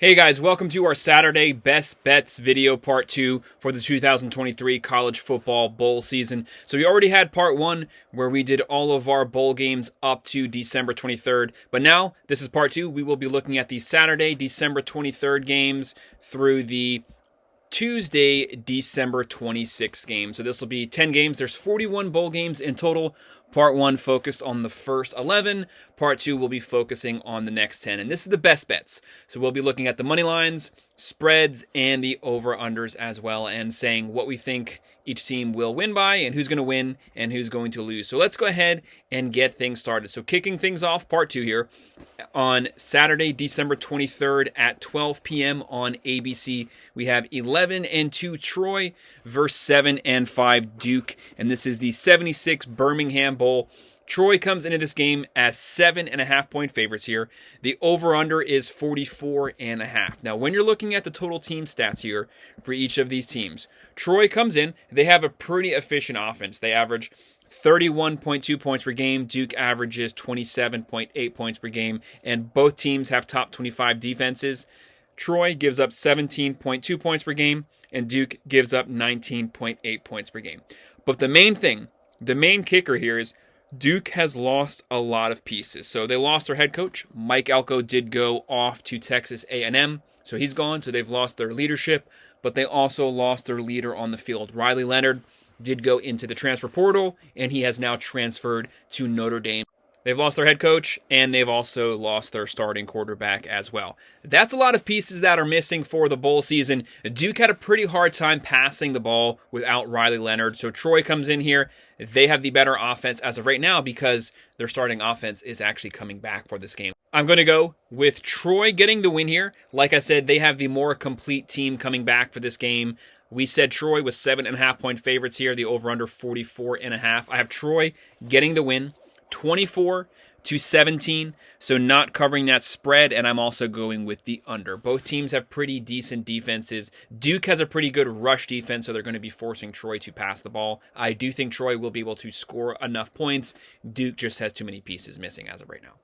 Hey guys, welcome to our Saturday Best Bets video part 2 for the 2023 college football bowl season. So we already had part 1 where we did all of our bowl games up to December 23rd. But now, this is part 2. We will be looking at the Saturday, December 23rd games through the Tuesday, December 26th game. So this will be 10 games. There's 41 bowl games in total. Part 1 focused on the first 11. Part 2 will be focusing on the next 10. And this is the best bets. So we'll be looking at the money lines, spreads, and the over-unders as well, and saying what we think each team will win by and who's going to win and who's going to lose. So let's go ahead and get things started. So kicking things off, part 2 here, on Saturday, December 23rd at 12 p.m. on ABC, we have 11-2 Troy versus 7-5 Duke, and this is the 76 Birmingham Bowl. Troy comes into this game as 7.5-point favorites here. The over-under is 44.5. Now, when you're looking at the total team stats here for each of these teams, Troy comes in, they have a pretty efficient offense. They average 31.2 points per game. Duke averages 27.8 points per game, and both teams have top 25 defenses. Troy gives up 17.2 points per game, and Duke gives up 19.8 points per game. But the main kicker here is Duke has lost a lot of pieces. So they lost their head coach. Mike Elko did go off to Texas A&M, so he's gone, so they've lost their leadership, but they also lost their leader on the field. Riley Leonard did go into the transfer portal, and he has now transferred to Notre Dame. They've lost their head coach, and they've also lost their starting quarterback as well. That's a lot of pieces that are missing for the bowl season. Duke had a pretty hard time passing the ball without Riley Leonard, so Troy comes in here. They have the better offense as of right now because their starting offense is actually coming back for this game. I'm going to go with Troy getting the win here. Like I said, they have the more complete team coming back for this game. We said Troy was 7.5-point favorites here. The over-under 44.5. I have Troy getting the win, 24-17, so not covering that spread, and I'm also going with the under. Both teams have pretty decent defenses. Duke has a pretty good rush defense, so they're going to be forcing Troy to pass the ball. I do think Troy will be able to score enough points. Duke just has too many pieces missing as of right now.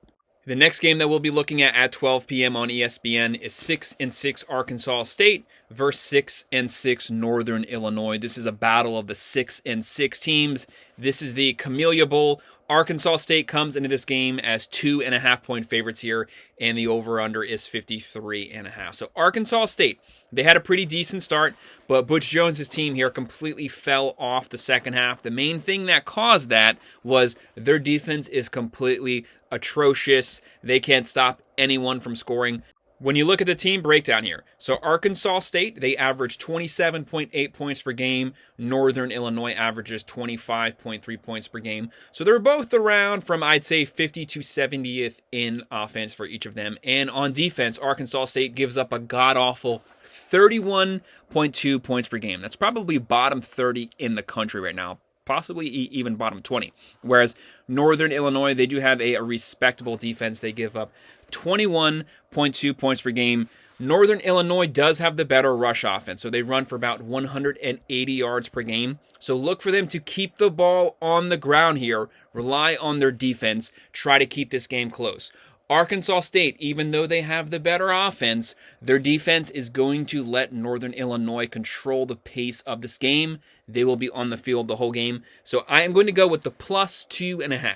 The next game that we'll be looking at 12 p.m. on ESPN is 6-6 Arkansas State versus 6-6 Northern Illinois. This is a battle of the 6-6 teams. This is the Camellia Bowl. Arkansas State comes into this game as 2.5-point favorites here, and the over-under is 53.5. So Arkansas State, they had a pretty decent start, but Butch Jones' team here completely fell off the second half. The main thing that caused that was their defense is completely atrocious. They can't stop anyone from scoring. When you look at the team breakdown here, so Arkansas State, they average 27.8 points per game. Northern Illinois averages 25.3 points per game. So they're both around from, I'd say, 50 to 70th in offense for each of them. And on defense, Arkansas State gives up a god-awful 31.2 points per game. That's probably bottom 30 in the country right now. Possibly even bottom 20. Whereas Northern Illinois, they do have a respectable defense. They give up 21.2 points per game. Northern Illinois does have the better rush offense, so they run for about 180 yards per game. So look for them to keep the ball on the ground here, rely on their defense, try to keep this game close. Arkansas State, even though they have the better offense, their defense is going to let Northern Illinois control the pace of this game. They will be on the field the whole game. So I am going to go with the plus 2.5.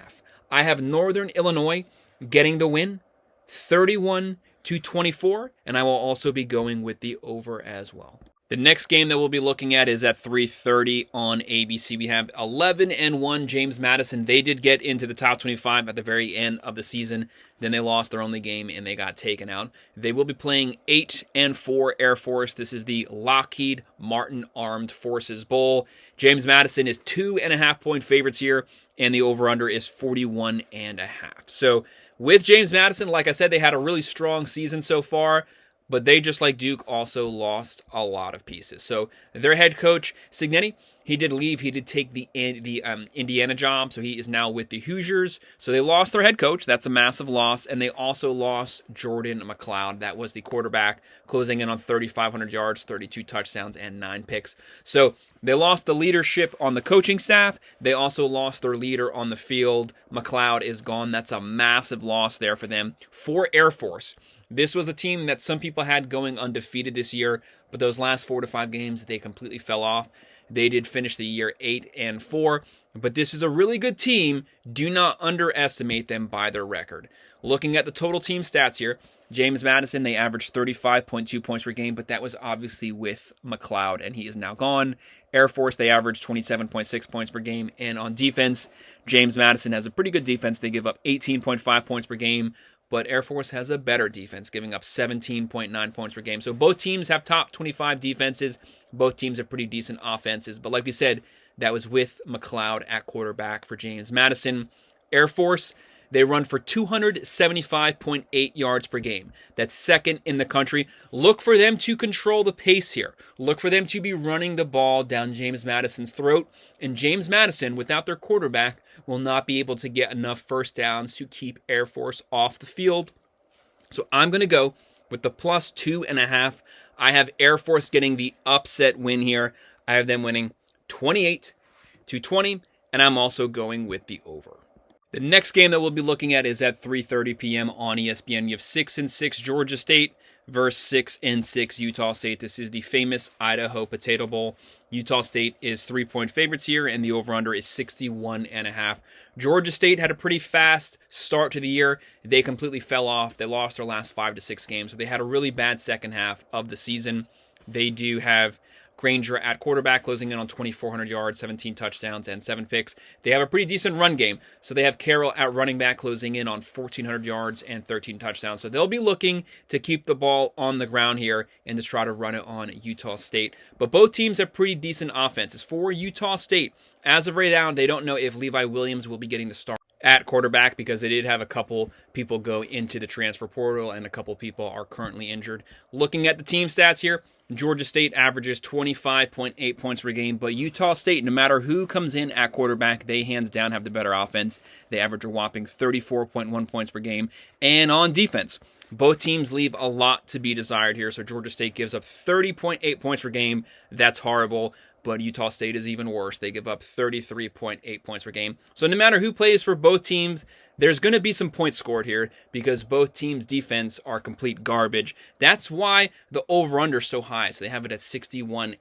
I have Northern Illinois getting the win, 31-24, and I will also be going with the over as well. The next game that we'll be looking at is at 3:30 on ABC. We have 11-1 James Madison. They did get into the top 25 at the very end of the season. Then they lost their only game and they got taken out. They will be playing 8-4 Air Force. This is the Lockheed Martin Armed Forces Bowl. James Madison is 2.5-point favorites here, and the over-under is 41.5. So with James Madison, like I said, they had a really strong season so far, but they, just like Duke, also lost a lot of pieces. So their head coach, Cignetti, He did leave. He did take the Indiana job, so he is now with the Hoosiers. So they lost their head coach. That's a massive loss. And they also lost Jordan McLeod. That was the quarterback, closing in on 3,500 yards, 32 touchdowns, and 9 picks. So they lost the leadership on the coaching staff. They also lost their leader on the field. McLeod is gone. That's a massive loss there for them. For Air Force, this was a team that some people had going undefeated this year, but those last 4 to 5 games, they completely fell off. They did finish the year 8-4, but this is a really good team. Do not underestimate them by their record. Looking at the total team stats here, James Madison, they averaged 35.2 points per game, but that was obviously with McLeod, and he is now gone. Air Force, they averaged 27.6 points per game, and on defense, James Madison has a pretty good defense. They give up 18.5 points per game, but Air Force has a better defense, giving up 17.9 points per game. So both teams have top 25 defenses. Both teams have pretty decent offenses. But like we said, that was with McLeod at quarterback for James Madison. Air Force, they run for 275.8 yards per game. That's second in the country. Look for them to control the pace here. Look for them to be running the ball down James Madison's throat. And James Madison, without their quarterback, will not be able to get enough first downs to keep Air Force off the field. So I'm going to go with the plus 2.5. I have Air Force getting the upset win here. I have them winning 28-20, and I'm also going with the over. The next game that we'll be looking at is at 3:30 p.m. on ESPN. You have 6-6 Georgia State versus 6-6 Utah State. This is the famous Idaho Potato Bowl. Utah State is 3-point favorites here, and the over-under is 61.5. Georgia State had a pretty fast start to the year. They completely fell off. They lost their last 5 to 6 games, so they had a really bad second half of the season. They do have Granger at quarterback, closing in on 2,400 yards, 17 touchdowns, and 7 picks. They have a pretty decent run game. So they have Carroll at running back, closing in on 1,400 yards and 13 touchdowns. So they'll be looking to keep the ball on the ground here and to try to run it on Utah State. But both teams have pretty decent offenses. For Utah State, as of right now, they don't know if Levi Williams will be getting the start at quarterback because they did have a couple people go into the transfer portal and a couple people are currently injured. Looking at the team stats here, Georgia State averages 25.8 points per game, but Utah State, no matter who comes in at quarterback, they hands down have the better offense. They average a whopping 34.1 points per game. And on defense, both teams leave a lot to be desired here. So Georgia State gives up 30.8 points per game. That's horrible. But Utah State is even worse. They give up 33.8 points per game. So no matter who plays for both teams, there's going to be some points scored here because both teams' defense are complete garbage. That's why the over-under is so high. So they have it at 61.5.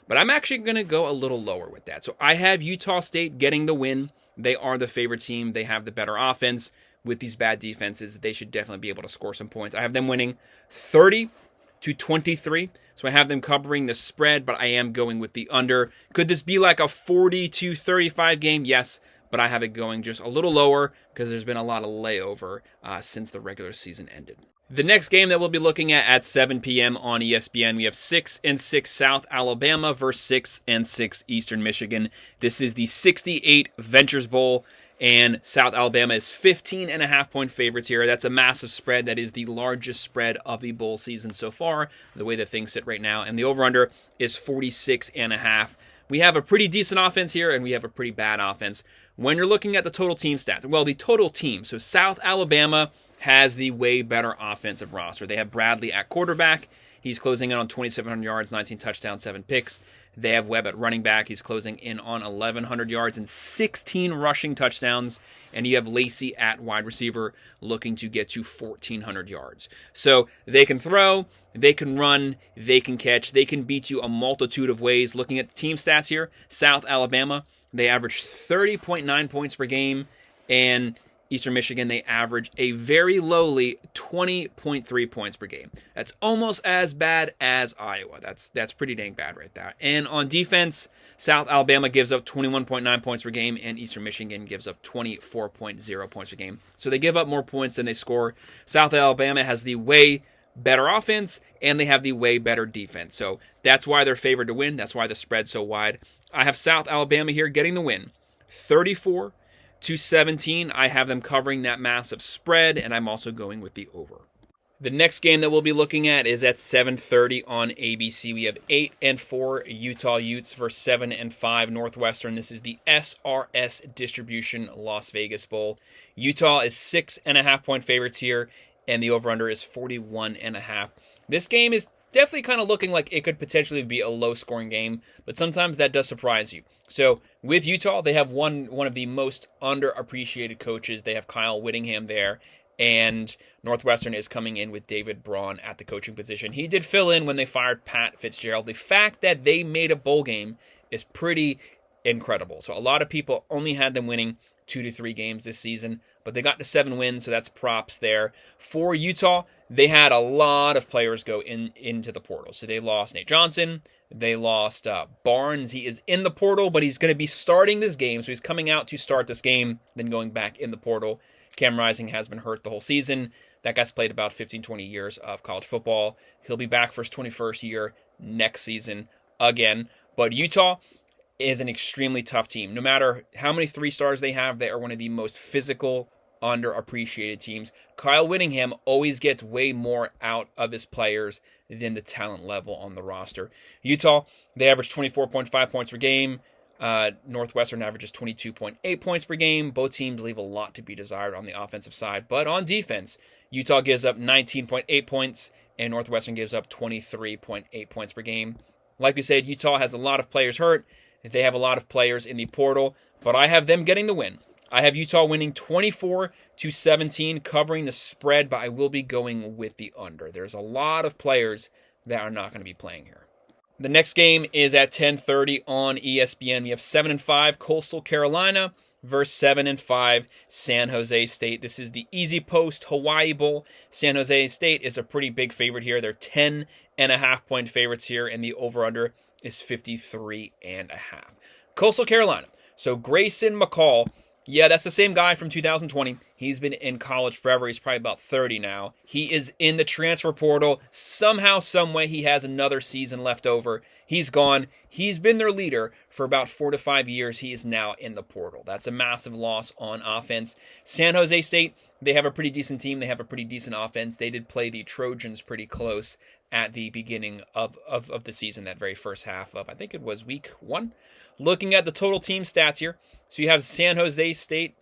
But I'm actually going to go a little lower with that. So I have Utah State getting the win. They are the favorite team. They have the better offense. With these bad defenses, they should definitely be able to score some points. I have them winning 30-23. So I have them covering the spread, but I am going with the under. Could this be like a 40-35 game? Yes, but I have it going just a little lower because there's been a lot of layover since the regular season ended. The next game that we'll be looking at 7 p.m. on ESPN, we have 6-6 South Alabama versus 6-6 Eastern Michigan. This is the 68 Ventures Bowl. And South Alabama is 15.5-point favorites here. That's a massive spread. That is the largest spread of the bowl season so far, the way that things sit right now. And the over-under is 46.5. We have a pretty decent offense here, and we have a pretty bad offense. When you're looking at the total team stats, well, the total team. So South Alabama has the way better offensive roster. They have Bradley at quarterback. He's closing in on 2,700 yards, 19 touchdowns, 7 picks. They have Webb at running back. He's closing in on 1,100 yards and 16 rushing touchdowns. And you have Lacey at wide receiver looking to get to 1,400 yards. So they can throw, they can run, they can catch, they can beat you a multitude of ways. Looking at the team stats here, South Alabama, they average 30.9 points per game. And Eastern Michigan, they average a very lowly 20.3 points per game. That's almost as bad as Iowa. That's pretty dang bad right there. And on defense, South Alabama gives up 21.9 points per game, and Eastern Michigan gives up 24.0 points per game. So they give up more points than they score. South Alabama has the way better offense, and they have the way better defense. So that's why they're favored to win. That's why the spread's so wide. I have South Alabama here getting the win. 34-17, I have them covering that massive spread, and I'm also going with the over. The next game that we'll be looking at is at 7:30 on ABC. We have 8-4 Utah Utes versus 7-5 Northwestern. This is the SRS Distribution Las Vegas Bowl. Utah is 6.5-point favorites here, and the over/under is 41.5. This game is definitely kind of looking like it could potentially be a low-scoring game, but sometimes that does surprise you. So with Utah, they have one of the most underappreciated coaches. They have Kyle Whittingham there. And Northwestern is coming in with David Braun at the coaching position. He did fill in when they fired Pat Fitzgerald. The fact that they made a bowl game is pretty incredible. So a lot of people only had them winning 2 to 3 games this season, but they got to 7 wins, so that's props there. For Utah, they had a lot of players go into the portal. So they lost Nate Johnson. They lost Barnes. He is in the portal, but he's going to be starting this game. So he's coming out to start this game, then going back in the portal. Cam Rising has been hurt the whole season. That guy's played about 15, 20 years of college football. He'll be back for his 21st year next season again. But Utah is an extremely tough team. No matter how many 3-stars they have, they are one of the most physical, underappreciated teams. Kyle Whittingham always gets way more out of his players than the talent level on the roster. Utah, they average 24.5 points per game. Northwestern averages 22.8 points per game. Both teams leave a lot to be desired on the offensive side. But on defense, Utah gives up 19.8 points, and Northwestern gives up 23.8 points per game. Like we said, Utah has a lot of players hurt. They have a lot of players in the portal, but I have them getting the win. I have Utah winning 24-17, covering the spread, but I will be going with the under. There's a lot of players that are not going to be playing here. The next game is at 10:30 on ESPN. We have 7-5 Coastal Carolina versus 7-5 San Jose State. This is the Easy Post Hawaii Bowl. San Jose State is a pretty big favorite here. They're 10.5-point favorites here, and the over/under is 53.5. Coastal Carolina. So Grayson McCall. Yeah, that's the same guy from 2020. He's been in college forever. He's probably about 30 now. He is in the transfer portal. Somehow, someway, he has another season left over. He's gone. He's been their leader for about 4 to 5 years. He is now in the portal. That's a massive loss on offense. San Jose State, they have a pretty decent team. They have a pretty decent offense. They did play the Trojans pretty close at the beginning of the season, that very first half of, I think it was week 1. Looking at the total team stats here, so you have San Jose State.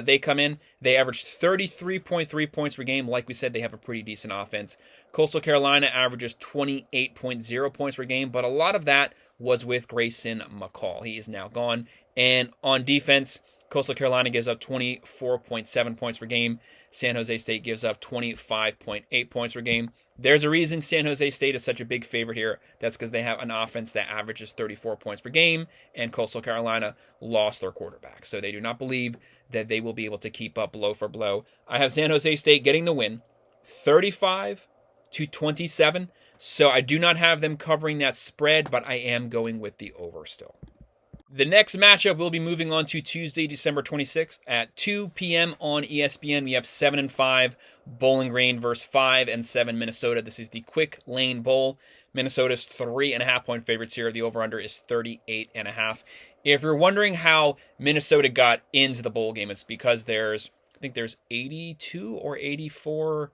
They come in, they average 33.3 points per game. Like we said, they have a pretty decent offense. Coastal Carolina averages 28.0 points per game, but a lot of that was with Grayson McCall. He is now gone. And on defense, Coastal Carolina gives up 24.7 points per game. San Jose State gives up 25.8 points per game. There's a reason San Jose State is such a big favorite here. That's because they have an offense that averages 34 points per game, and Coastal Carolina lost their quarterback. So they do not believe that they will be able to keep up blow for blow. I have San Jose State getting the win, 35-27. So I do not have them covering that spread, but I am going with the over still. The next matchup will be moving on to Tuesday, December 26th at 2 p.m. on ESPN. We have 7-5 Bowling Green versus 5-7 Minnesota. This is the Quick Lane Bowl. Minnesota's 3.5-point favorites here. The over-under is 38.5. If you're wondering how Minnesota got into the bowl game, it's because there's 82 or 84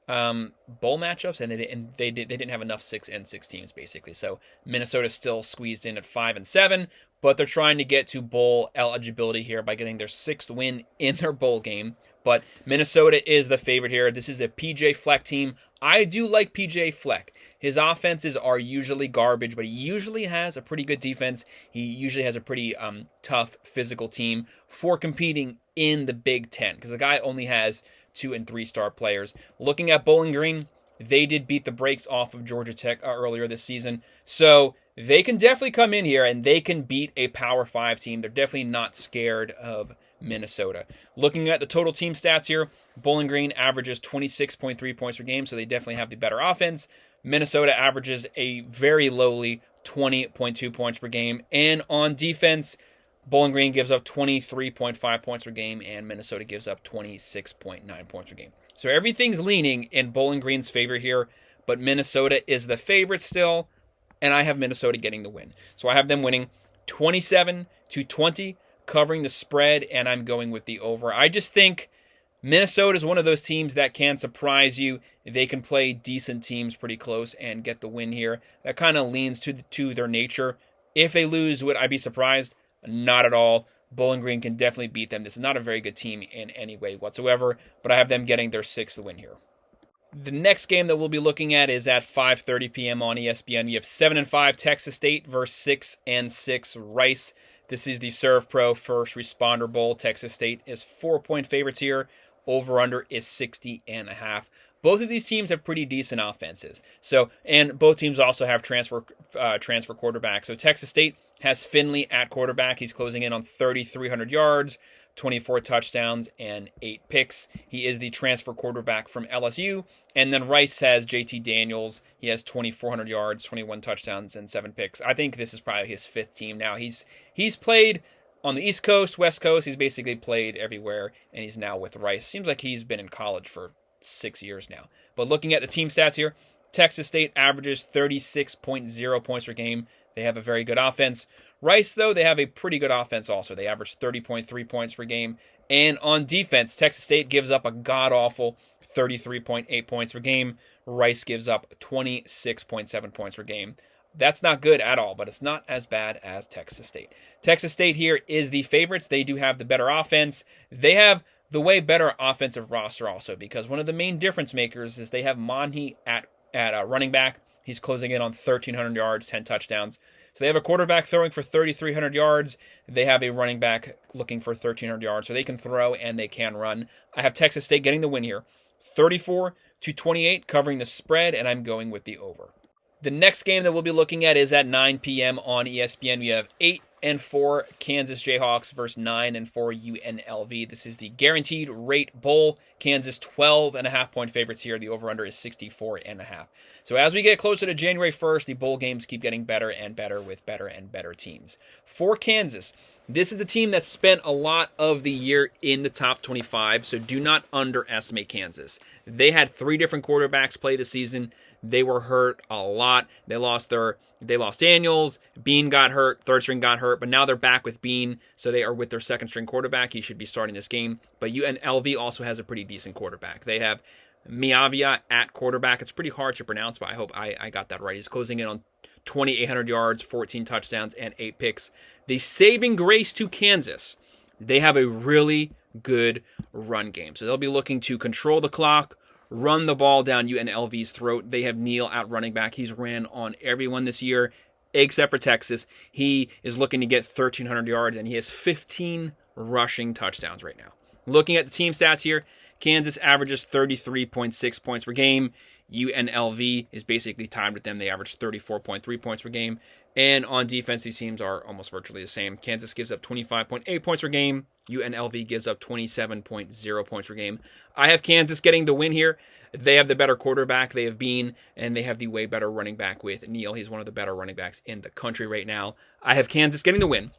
bowl matchups, and they didn't have enough 6 teams basically. So Minnesota still squeezed in at 5-7, but they're trying to get to bowl eligibility here by getting their 6th win in their bowl game. But Minnesota is the favorite here. This is a PJ Fleck team. I do like PJ Fleck. His offenses are usually garbage, but he usually has a pretty good defense. He usually has a pretty tough physical team for competing in the Big Ten, because the guy only has 2- and 3-star players. Looking at Bowling Green, they did beat the brakes off of Georgia Tech earlier this season. So they can definitely come in here and they can beat a Power 5 team. They're definitely not scared of Minnesota. Looking at the total team stats here, Bowling Green averages 26.3 points per game, so they definitely have the better offense. Minnesota averages a very lowly 20.2 points per game. And on defense, Bowling Green gives up 23.5 points per game, and Minnesota gives up 26.9 points per game. So everything's leaning in Bowling Green's favor here, but Minnesota is the favorite still, and I have Minnesota getting the win. So I have them winning 27-20, covering the spread, and I'm going with the over. I just think Minnesota is one of those teams that can surprise you. They can play decent teams pretty close and get the win here. That kind of leans to their nature. If they lose, would I be surprised? Not at all. Bowling Green can definitely beat them. This is not a very good team in any way whatsoever, but I have them getting their 6th win here. The next game that we'll be looking at is at 5:30 p.m. on ESPN. You have 7-5 Texas State versus 6-6 Rice. This is the Serve Pro First Responder Bowl. Texas State is 4-point favorites here. Over-under is 60.5. Both of these teams have pretty decent offenses. And both teams also have transfer quarterbacks. So Texas State has Finley at quarterback. He's closing in on 3,300 yards, 24 touchdowns, and 8 picks. He is the transfer quarterback from LSU. And then Rice has JT Daniels. He has 2,400 yards, 21 touchdowns, and 7 picks. I think this is probably his 5th team now. He's played on the East Coast, West Coast. He's basically played everywhere, and he's now with Rice. Seems like he's been in college for 6 years now. But looking at the team stats here, Texas State averages 36.0 points per game. They have a very good offense. Rice, though, they have a pretty good offense also. They average 30.3 points per game. And on defense, Texas State gives up a god-awful 33.8 points per game. Rice gives up 26.7 points per game. That's not good at all, but it's not as bad as Texas State. Texas State here is the favorites. They do have the better offense. They have the way better offensive roster also, because one of the main difference makers is they have Monhi at running back. He's closing in on 1,300 yards, 10 touchdowns. So they have a quarterback throwing for 3,300 yards. They have a running back looking for 1,300 yards. So they can throw and they can run. I have Texas State getting the win here. 34-28, covering the spread, and I'm going with the over. The next game that we'll be looking at is at 9 p.m. on ESPN. We have 8-4 Kansas Jayhawks versus 9-4 UNLV. This is the Guaranteed Rate Bowl. Kansas 12.5-point favorites here. The over-under is 64.5. So as we get closer to January 1st, the bowl games keep getting better and better with better and better teams. For Kansas, this is a team that spent a lot of the year in the top 25, so do not underestimate Kansas. They had 3 different quarterbacks play the season. They were hurt a lot. They lost Daniels. Bean got hurt. Third string got hurt. But now they're back with Bean. So they are with their second string quarterback. He should be starting this game. But UNLV also has a pretty decent quarterback. They have Miavia at quarterback. It's pretty hard to pronounce, but I hope I got that right. He's closing in on 2,800 yards, 14 touchdowns, and 8 picks. The saving grace to Kansas, they have a really good run game. So they'll be looking to control the clock, run the ball down UNLV's throat. They have Neal at running back. He's ran on everyone this year except for Texas. He is looking to get 1,300 yards, and he has 15 rushing touchdowns right now. Looking at the team stats here, Kansas averages 33.6 points per game. UNLV is basically tied with them. They average 34.3 points per game. And on defense, these teams are almost virtually the same. Kansas gives up 25.8 points per game. UNLV gives up 27.0 points per game. I have Kansas getting the win here. They have the better quarterback. They have Bean, and they have the way better running back with Neal. He's one of the better running backs in the country right now. I have Kansas getting the win.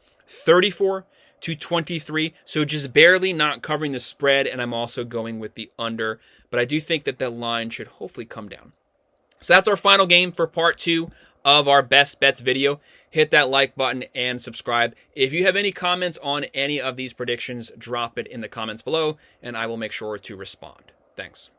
34-23, so just barely not covering the spread, and I'm also going with the under. But I do think that the line should hopefully come down. So that's our final game for part 2 of our best bets video. Hit that like button and subscribe. If you have any comments on any of these predictions, drop it in the comments below, and I will make sure to respond. Thanks.